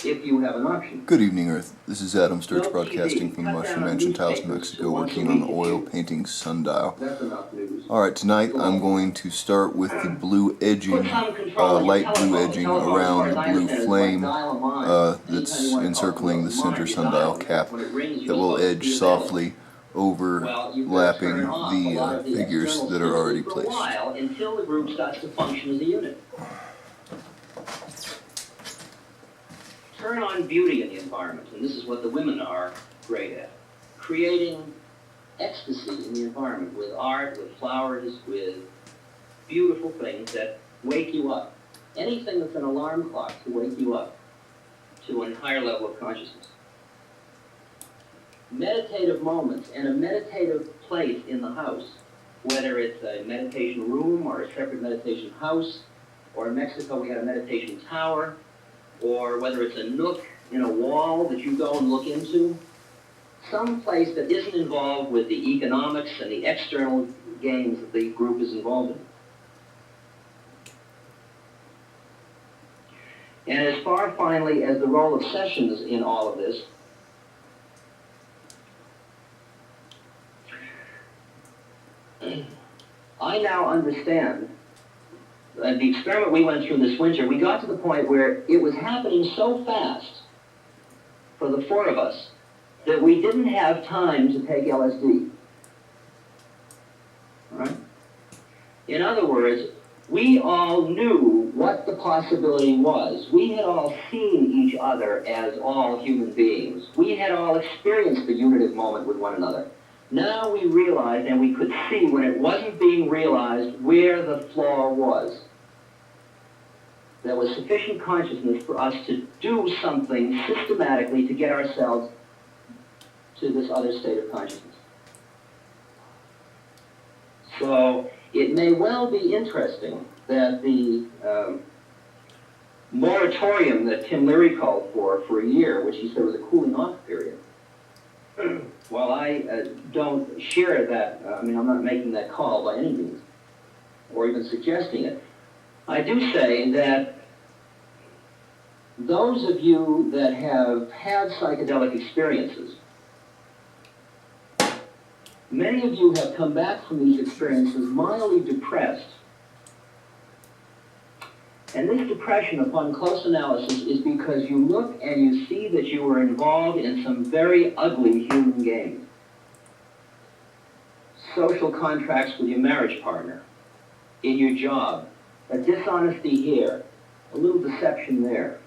if you have an option. Good evening, Earth. This is Adam Sturch broadcasting from the Mushroom Mansion, Taos, New Mexico, working on the oil painting sundial. Alright, tonight I'm going to start with the blue edging, light blue edging around the blue flame that's encircling the center sundial cap that will edge softly overlapping the figures that are already placed. Until the group starts to function as a unit. Turn on beauty in the environment, and this is what the women are great at. Creating ecstasy in the environment with art, with flowers, with beautiful things that wake you up. Anything that's an alarm clock to wake you up to a higher level of consciousness. Meditative moments and a meditative place in the house, whether it's a meditation room or a separate meditation house, or in Mexico we had a meditation tower, or whether it's a nook in a wall that you go and look into, some place that isn't involved with the economics and the external gains that the group is involved in. And as far finally as the role of sessions in all of this, I now understand the experiment we went through this winter. We got to the point where it was happening so fast for the four of us that we didn't have time to take LSD. All right? In other words, we all knew what the possibility was. We had all seen each other as all human beings. We had all experienced the unitive moment with one another. Now we realized, and we could see when it wasn't being realized, where the flaw was. There was sufficient consciousness for us to do something systematically to get ourselves to this other state of consciousness. So it may well be interesting that the moratorium that Tim Leary called for a year, which he said was a cooling off period, while I don't share that, I'm not making that call by any means, or even suggesting it, I do say that those of you that have had psychedelic experiences, many of you have come back from these experiences mildly depressed. And this depression, upon close analysis, is because you look and you see that you were involved in some very ugly human games. Social contracts with your marriage partner, in your job, a dishonesty here, a little deception there,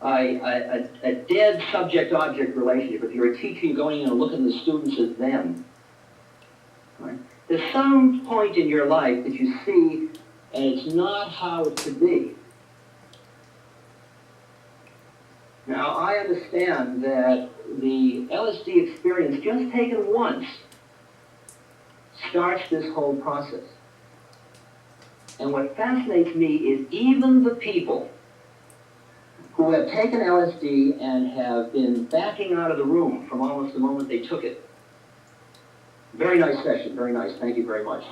a dead subject-object relationship. If you're a teacher, you're going in and looking at the students as them. Right? There's some point in your life that you see, and it's not how it should be. Now, I understand that the LSD experience, just taken once, starts this whole process. And what fascinates me is even the people who have taken LSD and have been backing out of the room from almost the moment they took it. Very nice session, very nice. Thank you very much.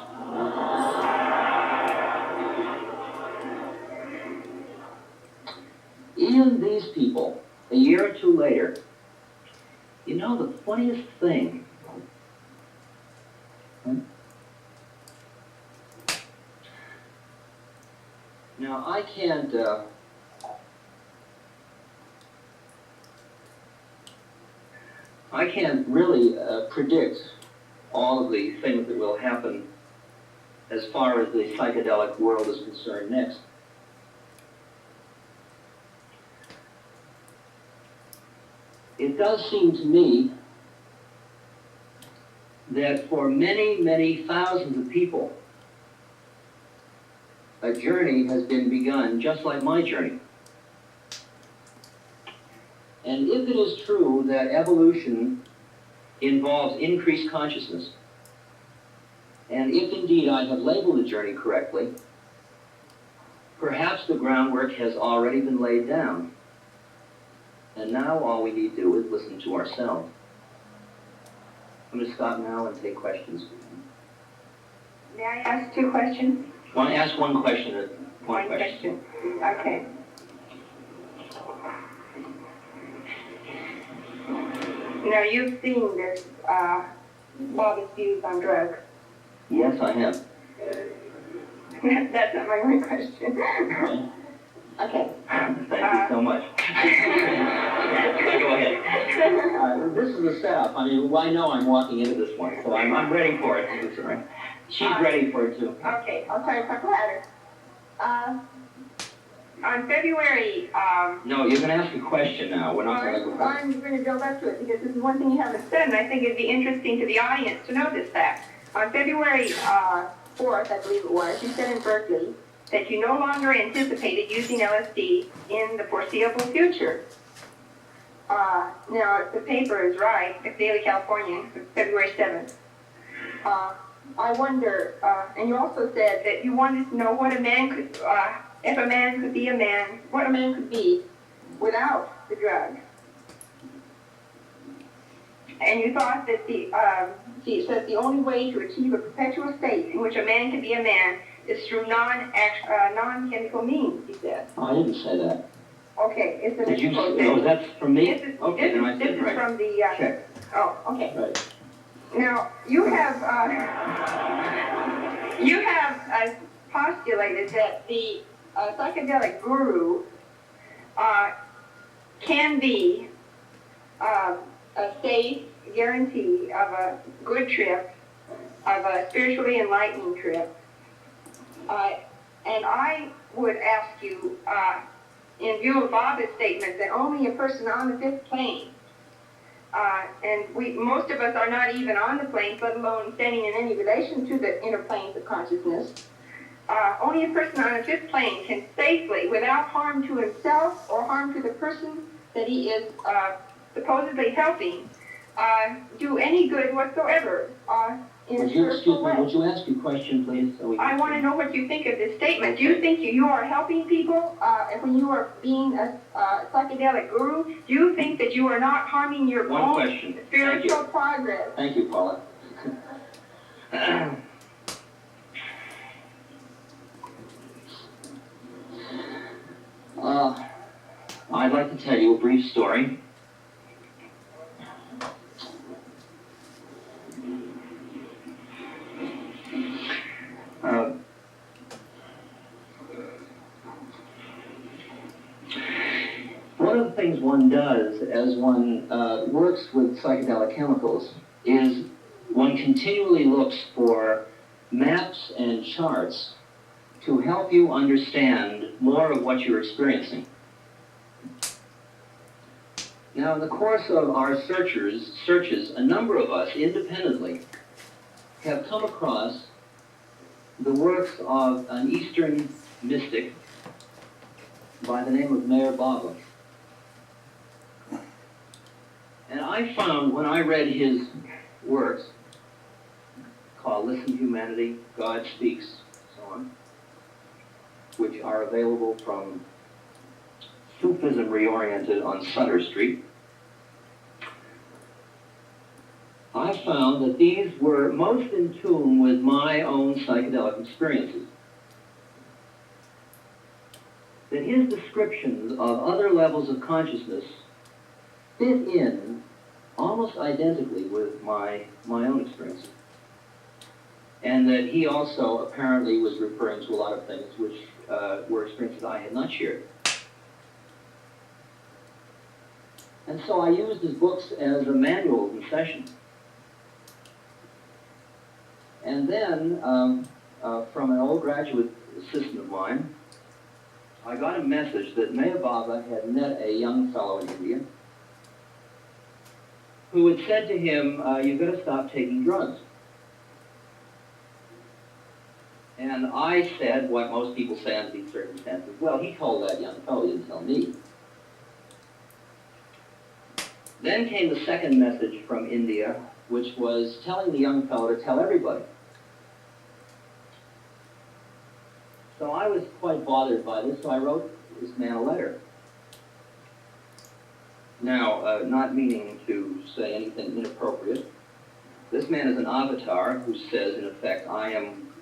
Even these people, a year or two later, you know the funniest thing, now I can't really predict all of the things that will happen as far as the psychedelic world is concerned next. It does seem to me that for many, many thousands of people, a journey has been begun just like my journey. And if it is true that evolution involves increased consciousness, and if indeed I have labeled the journey correctly, perhaps the groundwork has already been laid down. And now all we need to do is listen to ourselves. I'm going to stop now and take questions. May I ask two questions? I want to ask one question. One question. Okay. Now, you've seen this, Bob's views on drugs. Yes, I have. That's not my only question. Okay. Thank you so much. Go ahead. This is the setup. I mean, I know I'm walking into this one, so I'm ready for it. She's ready for it, too. Okay, I'll try to talk louder. On February, No, you're going to ask a question now. We're not going to go I'm going to build up to it because this is one thing you haven't said, and I think it'd be interesting to the audience to know this fact. On February 4th, I believe it was, you said in Berkeley that you no longer anticipated using LSD in the foreseeable future. Now, if the paper is right, the Daily Californian, February 7th. I wonder, and you also said that you wanted to know what a man could, if a man could be a man, what a man could be without the drug. And you thought that it says the only way to achieve a perpetual state in which a man can be a man is through non-chemical means, he said. Oh, I didn't say that. Okay, it's an Did you? Oh, that's from me? This is, Okay, then I this said is right. from the, Check. oh, okay. Right. Now, you have postulated that the psychedelic guru can be a safe guarantee of a good trip, of a spiritually enlightening trip. And I would ask you, in view of Bob's statement, that only a person on the fifth plane, and most of us are not even on the planes, let alone standing in any relation to the inner planes of consciousness. Only a person on a fifth plane can safely, without harm to himself or harm to the person that he is supposedly helping, do any good whatsoever in a spiritual way. Would you ask your question, please? I want to know what you think of this statement. Do you think you are helping people when you are being a psychedelic guru? Do you think that you are not harming your own spiritual progress? Thank you, Paula. I'd like to tell you a brief story. One of the things one does as one works with psychedelic chemicals is one continually looks for maps and charts to help you understand more of what you're experiencing. Now, in the course of our searches, a number of us independently have come across the works of an Eastern mystic by the name of Meher Baba. And I found when I read his works, called Listen to Humanity, God Speaks, so on, which are available from Sufism Reoriented on Sutter Street, I found that these were most in tune with my own psychedelic experiences. That his descriptions of other levels of consciousness fit in almost identically with my own experiences. And that he also apparently was referring to a lot of things which were experiences I had not shared. And so I used his books as a manual in session. And then, from an old graduate assistant of mine, I got a message that Meher Baba had met a young fellow in India who had said to him, you've got to stop taking drugs. And I said what most people say under these circumstances. Well, he told that young fellow, he didn't tell me. Then came the second message from India, which was telling the young fellow to tell everybody. So I was quite bothered by this, so I wrote this man a letter. Now, not meaning to say anything inappropriate, this man is an avatar who says, in effect, I am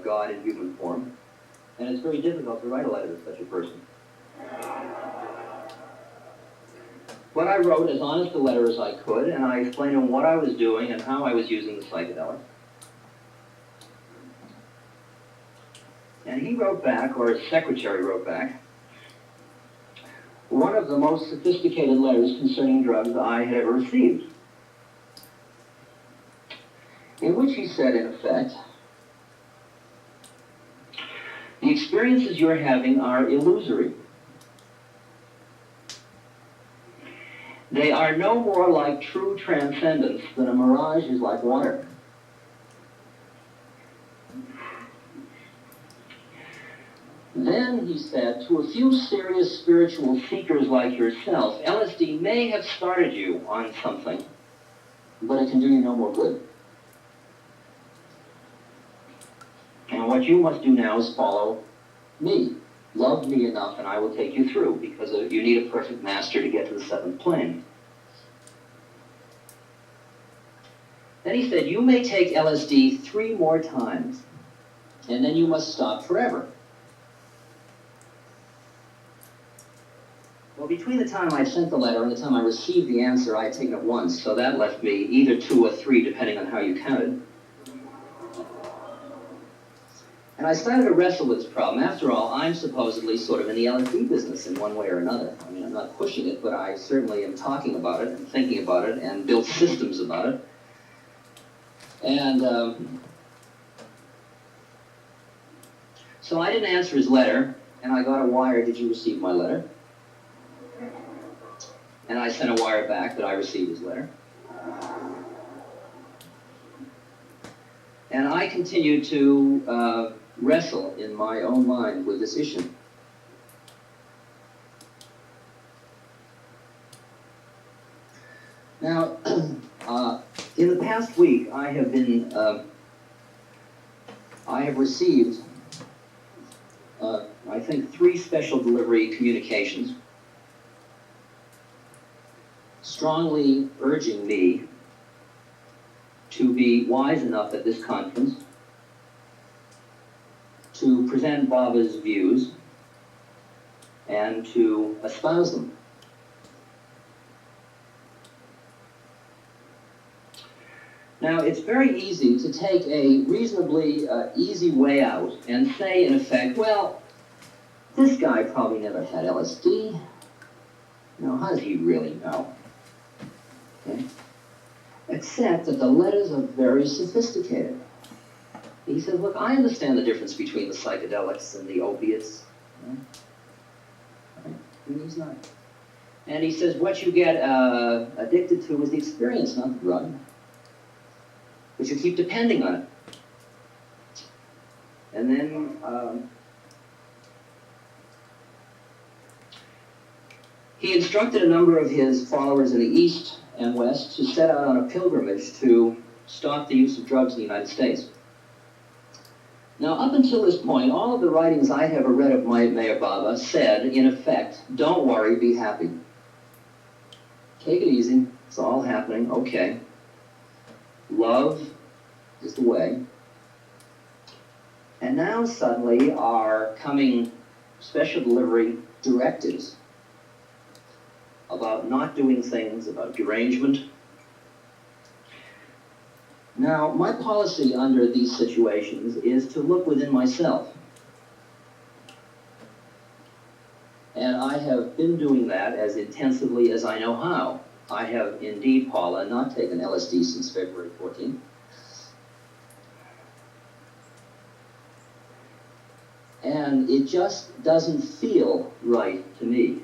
God in human form, and it's very difficult to write a letter to such a person. But I wrote as honest a letter as I could, and I explained to him what I was doing and how I was using the psychedelic. And he wrote back, or his secretary wrote back, one of the most sophisticated letters concerning drugs I had ever received, in which he said, in effect, the experiences you're having are illusory. They are no more like true transcendence than a mirage is like water. Then, he said, to a few serious spiritual seekers like yourself, LSD may have started you on something, but it can do you no more good. And what you must do now is follow me. Love me enough and I will take you through, because you need a perfect master to get to the seventh plane. Then he said, you may take LSD 3 more times, and then you must stop forever. Well, between the time I sent the letter and the time I received the answer, I had taken it once, so that left me either 2 or 3, depending on how you counted. And I started to wrestle with this problem. After all, I'm supposedly sort of in the LSD business in one way or another. I mean, I'm not pushing it, but I certainly am talking about it and thinking about it and built systems about it. And so I didn't answer his letter, and I got a wire, did you receive my letter? And I sent a wire back that I received his letter. And I continued to wrestle in my own mind with this issue. Now, in the past week, I have received, I think, 3 special delivery communications strongly urging me to be wise enough at this conference to present Baba's views and to espouse them. Now, it's very easy to take a reasonably easy way out and say, in effect, well, this guy probably never had LSD. Now, how does he really know? Okay? Except that the letters are very sophisticated. He says, look, I understand the difference between the psychedelics and the opiates. Right? And he's not. And he says, what you get addicted to is the experience, not the drug. But you keep depending on it. And then he instructed a number of his followers in the East and West to set out on a pilgrimage to stop the use of drugs in the United States. Now, up until this point, all of the writings I have read of Mayor Baba said, in effect, don't worry, be happy. Take it easy, it's all happening, okay. Love is the way. And now suddenly are coming special delivery directives about not doing things, about derangement. Now, my policy under these situations is to look within myself. And I have been doing that as intensively as I know how. I have indeed, Paula, not taken LSD since February 14th. And it just doesn't feel right to me,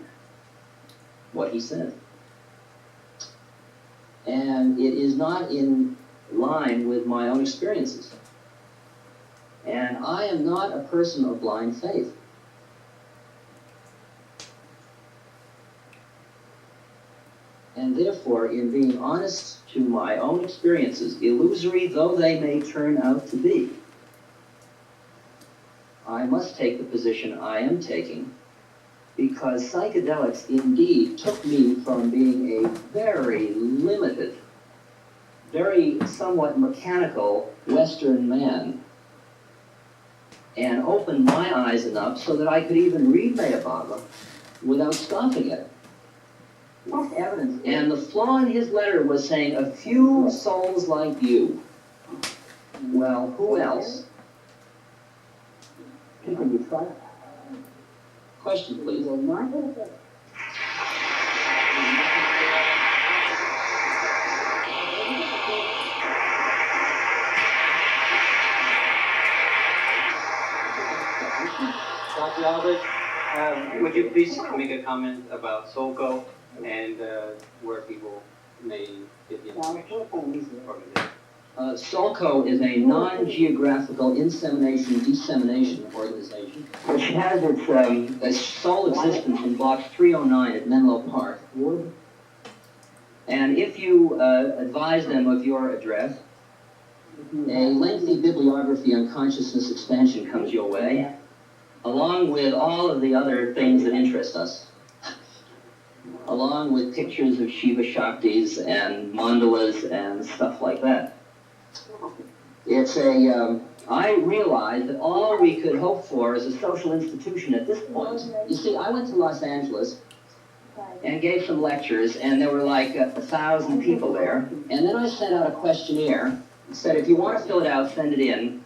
what he said. And it is not in line with my own experiences. And I am not a person of blind faith. And therefore, in being honest to my own experiences, illusory though they may turn out to be, I must take the position I am taking, because psychedelics indeed took me from being a very limited, very somewhat mechanical Western man, and opened my eyes enough so that I could even read Mayabhava without scoffing at it. Well, lost evidence. And the flaw in his letter was saying, a few souls like you. Well, who else? Continue, try. Question, please. Dr. Albert, would you please make a comment about SOCO and where people may get the information? SOCO is a non-geographical insemination-dissemination organization, which has its sole existence in Block 309 at Menlo Park. And if you advise them of your address, a lengthy bibliography on consciousness expansion comes your way, along with all of the other things that interest us, along with pictures of Shiva Shaktis and mandalas and stuff like that. It's I realized that all we could hope for is a social institution at this point. You see, I went to Los Angeles and gave some lectures, and there were like 1,000 people there. And then I sent out a questionnaire, said, if you want to fill it out, send it in.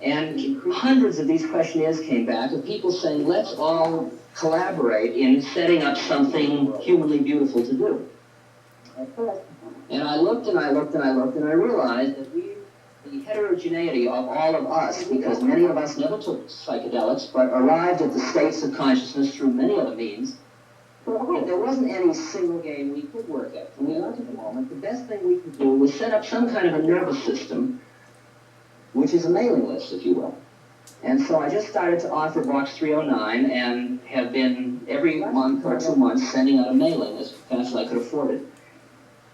And hundreds of these questionnaires came back of people saying, let's all collaborate in setting up something humanly beautiful to do. And I looked and I looked and I looked, and I realized that the heterogeneity of all of us, because many of us never took psychedelics, but arrived at the states of consciousness through many other means, that there wasn't any single game we could work at. And we learned at the moment, the best thing we could do was set up some kind of a nervous system, which is a mailing list, if you will. And so I just started to offer Box 309 and have been every month or 2 months sending out a mailing as fast as I could afford it.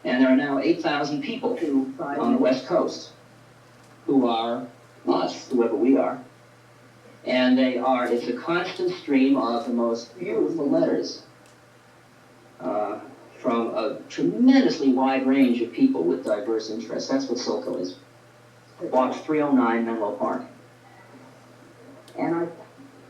And there are now 8,000 people on the West Coast who are us, whoever we are. And it's a constant stream of the most beautiful letters from a tremendously wide range of people with diverse interests. That's what SOCO is. Box 309, Menlo Park. And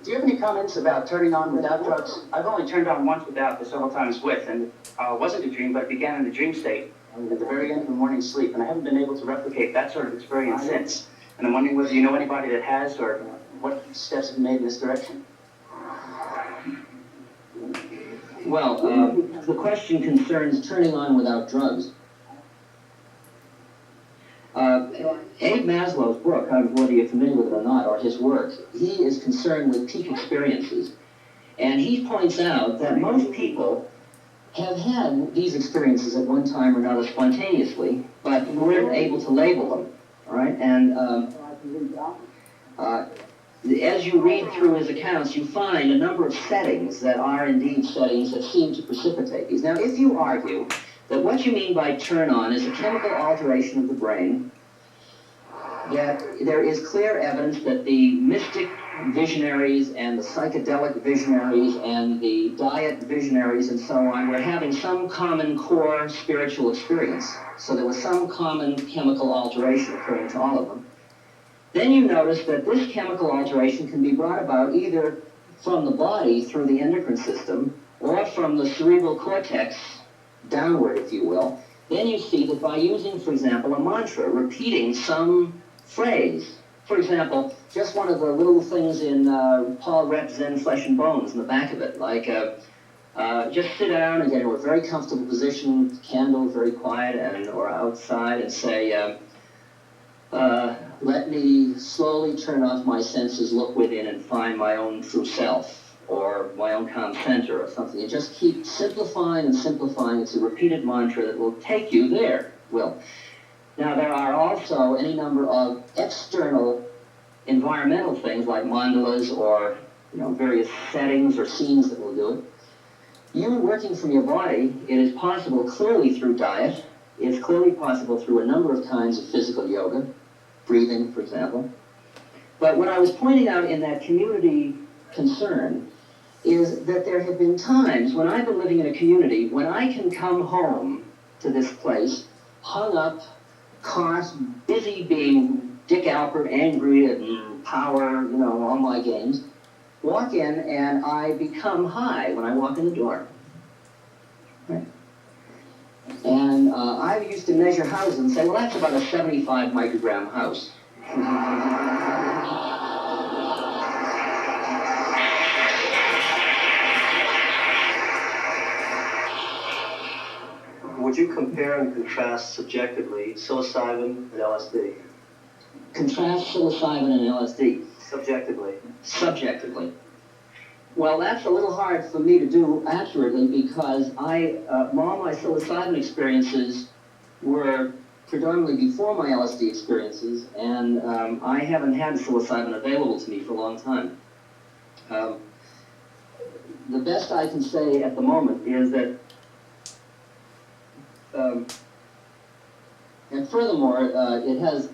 do you have any comments about turning on without drugs? I've only turned on once without, but several times with, and it wasn't a dream, but it began in the dream state at the very end of the morning sleep, and I haven't been able to replicate that sort of experience since. And I'm wondering whether you know anybody that has, or what steps have been made in this direction. Well, the question concerns turning on without drugs. Abe Maslow's book, whether you're familiar with it or not, or his work, he is concerned with peak experiences. And he points out that most people have had these experiences at one time or another spontaneously, but weren't able to label them, all right? And as you read through his accounts, you find a number of settings that are indeed settings that seem to precipitate these. Now, if you argue that what you mean by turn on is a chemical alteration of the brain, that there is clear evidence that the mystic visionaries and the psychedelic visionaries and the diet visionaries and so on were having some common core spiritual experience. So there was some common chemical alteration occurring to all of them. Then you notice that this chemical alteration can be brought about either from the body through the endocrine system or from the cerebral cortex downward, if you will. Then you see that by using, for example, a mantra, repeating some phrase. For example, just one of the little things in Paul Repp's Zen Flesh and Bones in the back of it, like just sit down and get into a very comfortable position, candle very quiet, or outside, and say, let me slowly turn off my senses, look within, and find my own true self, or my own calm center, or something. You just keep simplifying and simplifying. It's a repeated mantra that will take you there. Now, there are also any number of external environmental things like mandalas or various settings or scenes that will do it. You working from your body, it is possible clearly through diet. It's clearly possible through a number of kinds of physical yoga, breathing, for example. But what I was pointing out in that community concern is that there have been times when I've been living in a community when I can come home to this place, hung up, caught, busy being Dick Alpert, angry and power, all my games, walk in and I become high when I walk in the door. Right? I used to measure houses and say, well, that's about a 75 microgram house. Would you compare and contrast subjectively psilocybin and LSD? Contrast psilocybin and LSD. Subjectively. Subjectively. Well, that's a little hard for me to do accurately because all my psilocybin experiences were predominantly before my LSD experiences, and I haven't had psilocybin available to me for a long time. The best I can say at the moment is that, and furthermore, it has.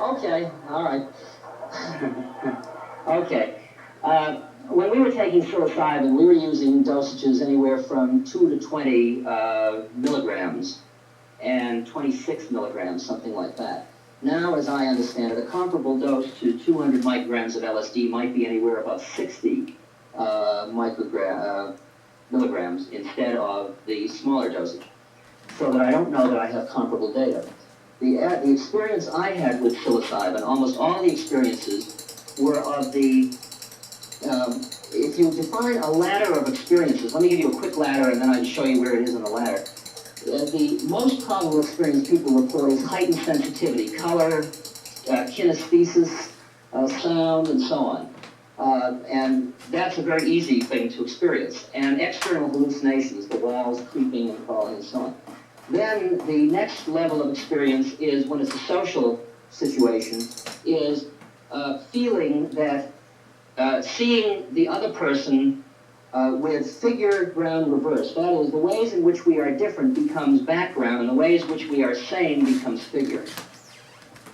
Okay, all right. Okay. When we were taking psilocybin, we were using dosages anywhere from 2 to 20 milligrams and 26 milligrams, something like that. Now, as I understand it, a comparable dose to 200 micrograms of LSD might be anywhere above 60 milligrams instead of the smaller dosage. So that I don't know that I have comparable data. The experience I had with psilocybin, almost all the experiences were of the, if you define a ladder of experiences, let me give you a quick ladder and then I can show you where it is on the ladder. The most probable experience people report is heightened sensitivity, color, kinesthesis, sound, and so on. And that's a very easy thing to experience. And external hallucinations, the walls creeping and crawling and so on. Then the next level of experience is, when it's a social situation, is feeling that, seeing the other person with figure ground reverse. That is, the ways in which we are different becomes background, and the ways in which we are same becomes figure.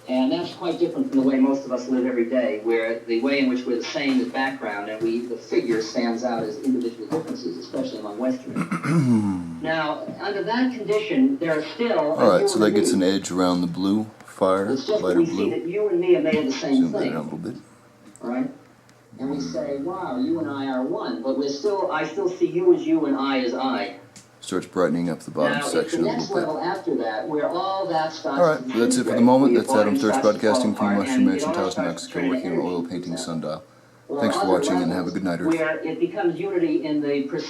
And that's quite different from the way most of us live every day, where the way in which we're the same is background, and the figure stands out as individual differences, especially among Westerners. Now, under that condition, there are still... Alright, so that gets an edge around the blue fire, it's just lighter that we see blue. that you and me are made of the same Zoom that thing. out a little bit. Right? And we say, wow, you and I are one, but I still see you as you and I as I. Starts brightening up the bottom Now, section it's a the next little level bit. after that, where all that starts Alright, to well, that's it for the disintegrate. moment. The That's Adam avoidance Sturch starts to broadcasting fall from apart, Mushroom and Mansion, it all Taos, New starts to Mexico, turn working on into oil energy, painting for example. sundial. Or Thanks for other watching and have a levels good night, Earth. where it becomes unity in the perception